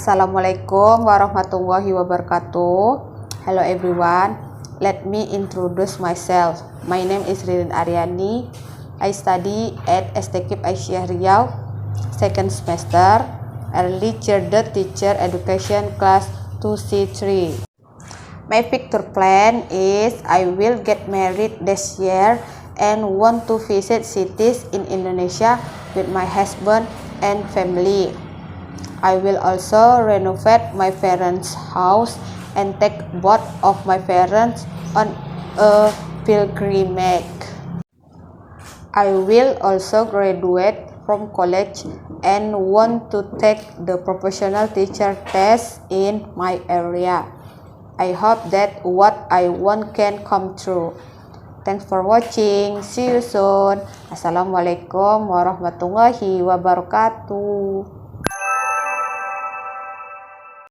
Assalamualaikum warahmatullahi wabarakatuh. Hello everyone. Let me introduce myself. My name is Ririn Aryani. I study at STKIP Aisyah Riau, second semester, Early Childhood Teacher Education Class 2C3. My future plan is I will get married this year and want to visit cities in Indonesia with my husband and family. I will also renovate my parents' house and take both of my parents on a pilgrimage. I will also graduate from college and want to take the professional teacher test in my area. I hope that what I want can come true. Thanks for watching. See you soon. Assalamualaikum warahmatullahi wabarakatuh.